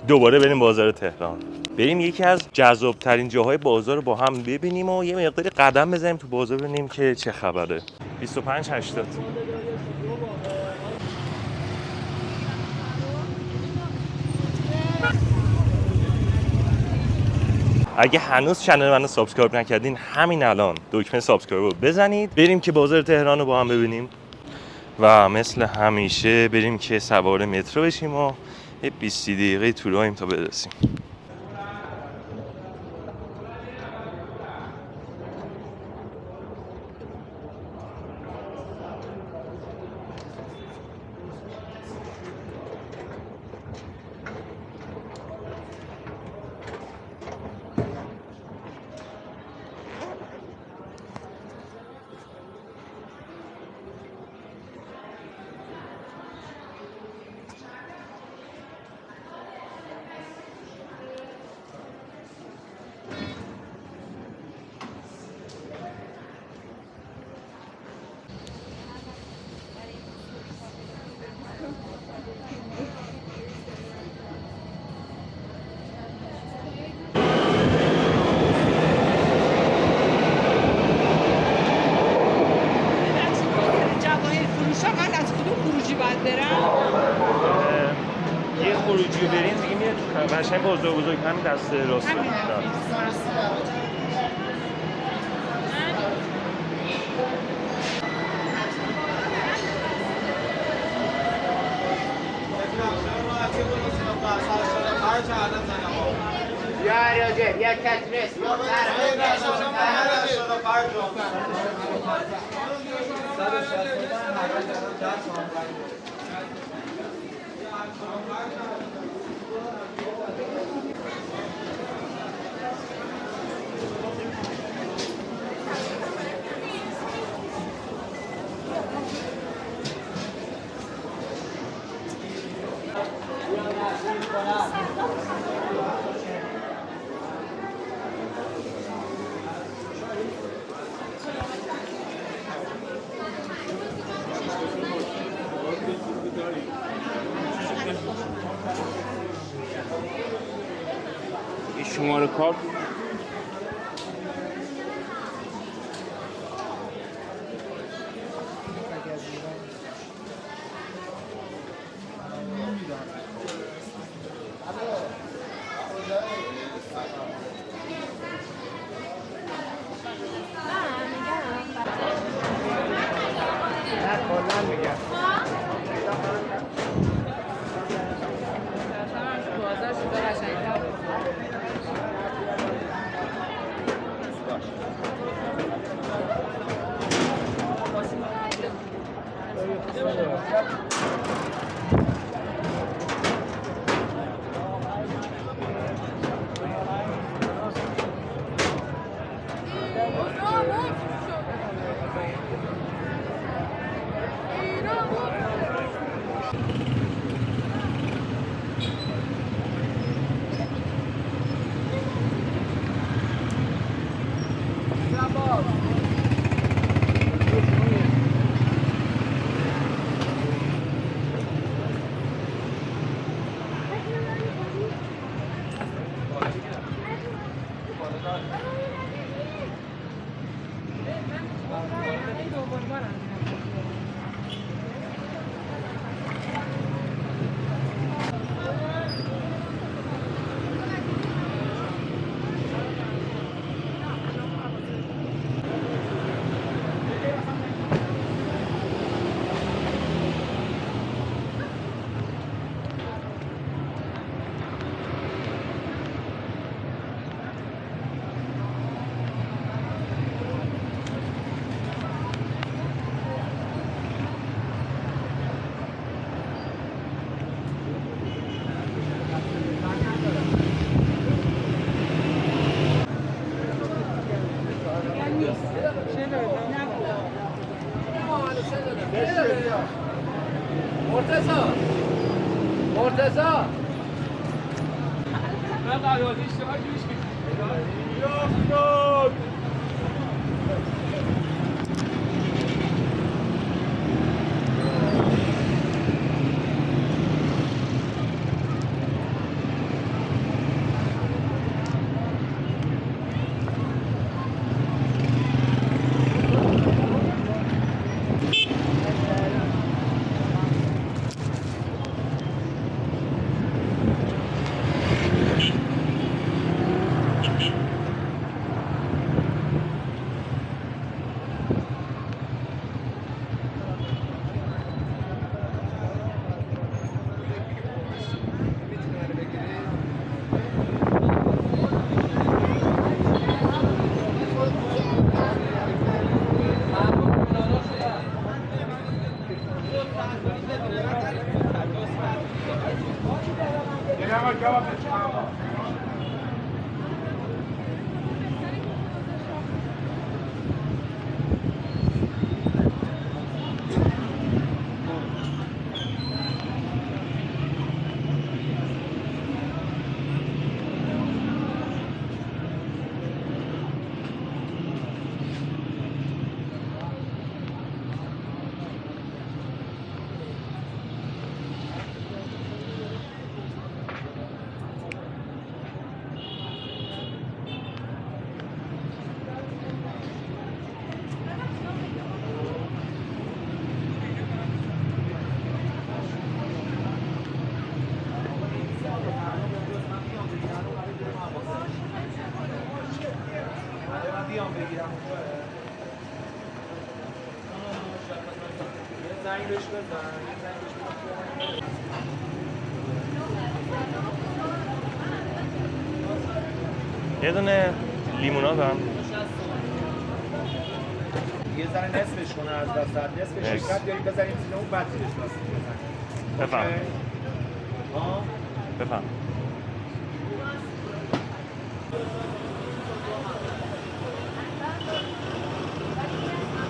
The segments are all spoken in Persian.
دوباره بریم بازار تهران، بریم یکی از جذاب‌ترین جاهای بازار رو با هم ببینیم و یه مقداری قدم بزنیم تو بازار ببینیم که چه خبره. 2580. اگه هنوز چنل منو سابسکرایب نکردین همین الان دکمه سابسکرایب رو بزنید، بریم که بازار تهران رو با هم ببینیم و مثل همیشه بریم که سوار مترو بشیم و یه 20 دقیقه تو راهیم تا برسیم. یه خروجی رو بریم دیگه میره تو قشنگ بزرگ همین دست راست یا کترس شماره کارت مرتضی یه دونه لیموناد هم یه ذره نصفش کنه از وسط، نصف شرکت بیاریم بزنیم زیر اون بعد زیرش لاستیک بزنیم. بفهم اوکی؟ ها؟ بفهم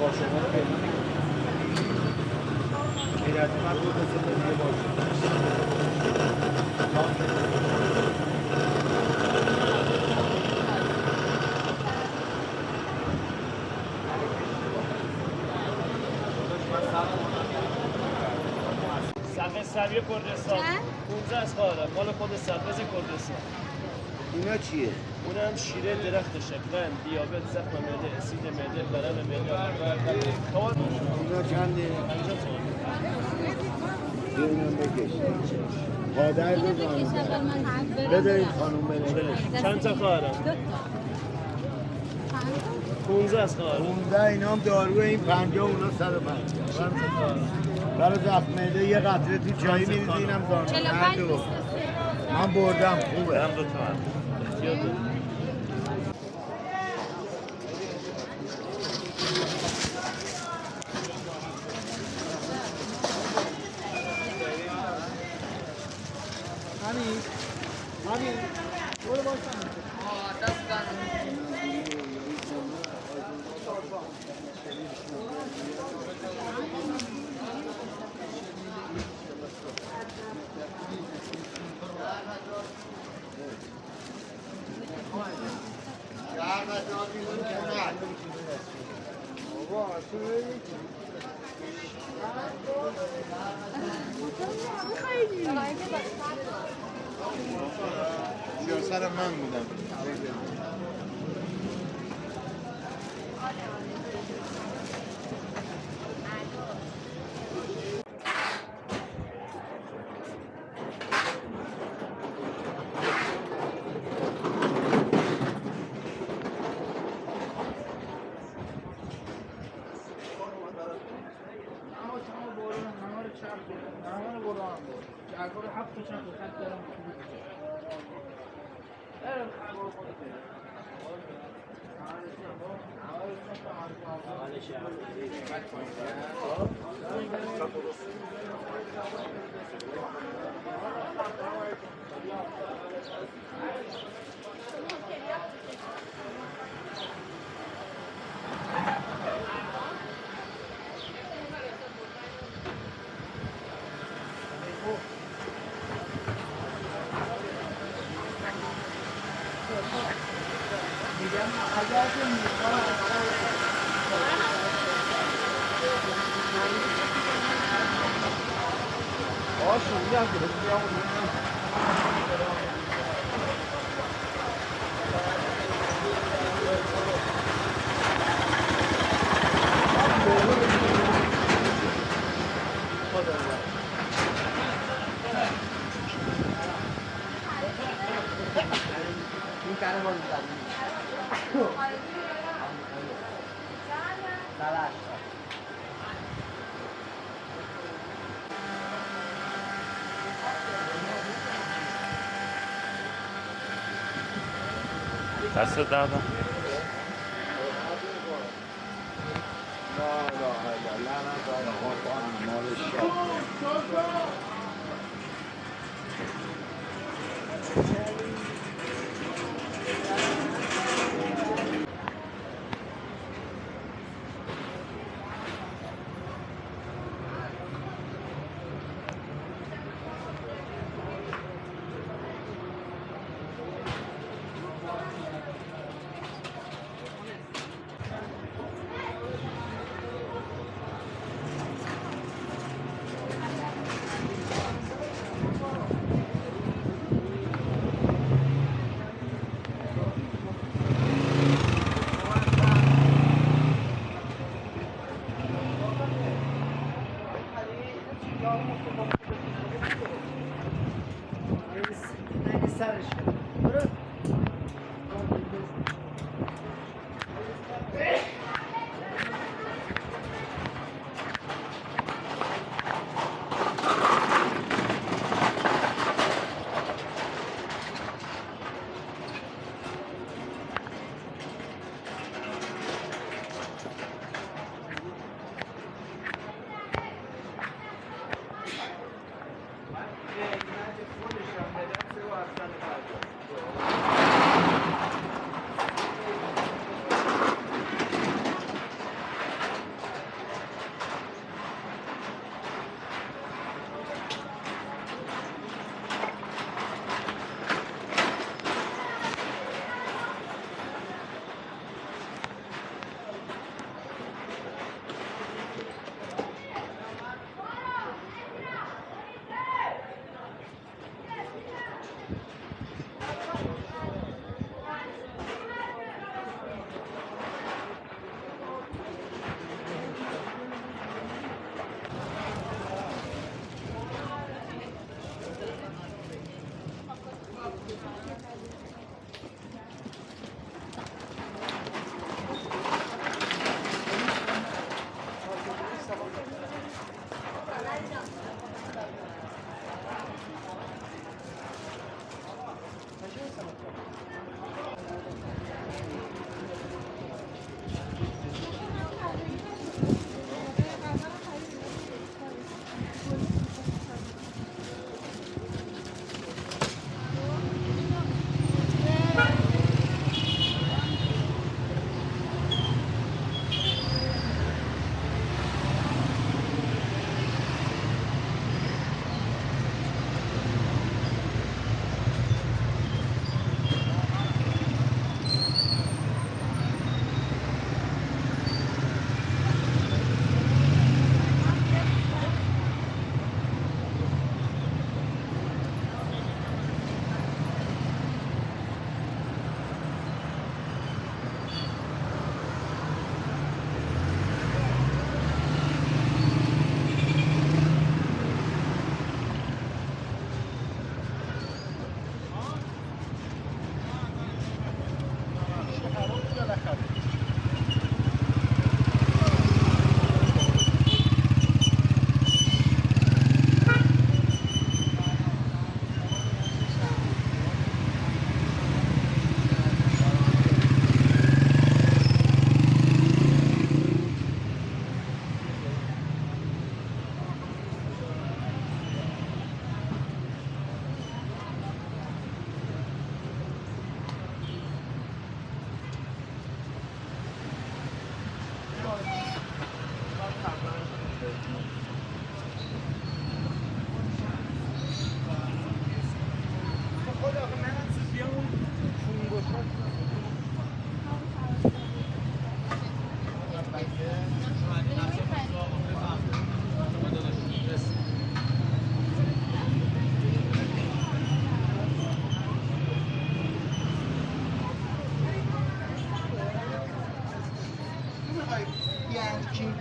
با شما پیدا غیر از این من بود زندگی باشه. سقه سریع کردستان 15 از خواهرم مال خود سبز کردستان. اینا چیه؟ اونم شیره درخت شکرن، دیابت، زخم معده، اسید معده، ورم معده. توان اینا چنده؟ 50 تومان. اینم بکش. پادر بزن. بده این خانوم بده. چند تا خواهرم؟ 15 از خواهرم. 15 اینا هم داروه، این 50 اونا 150. برای زخم معده یه قطره تو چایی میریزی، اینم دارو. هر دو. من بردم خوبه. هم دو تومن احتیاط داری. سر من بودم. دست دردم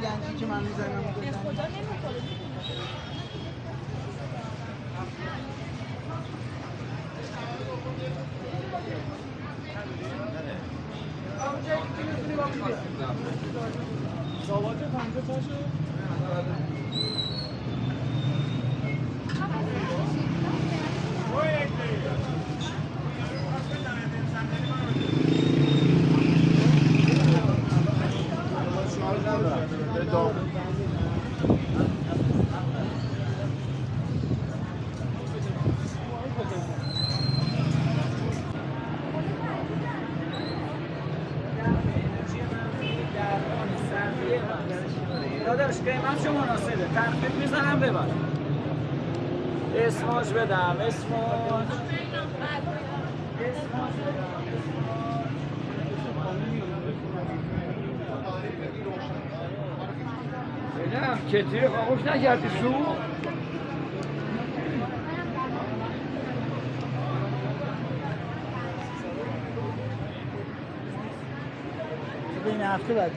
یعنی که من میزنم خدا نمیکنه. زاواجه پنجه تاشو داداش قیمت شما مناسبه تخفیف میزنم ببر اسماج بدم اسماج ببینم کتری خاموش نکردی سو این هفته بعد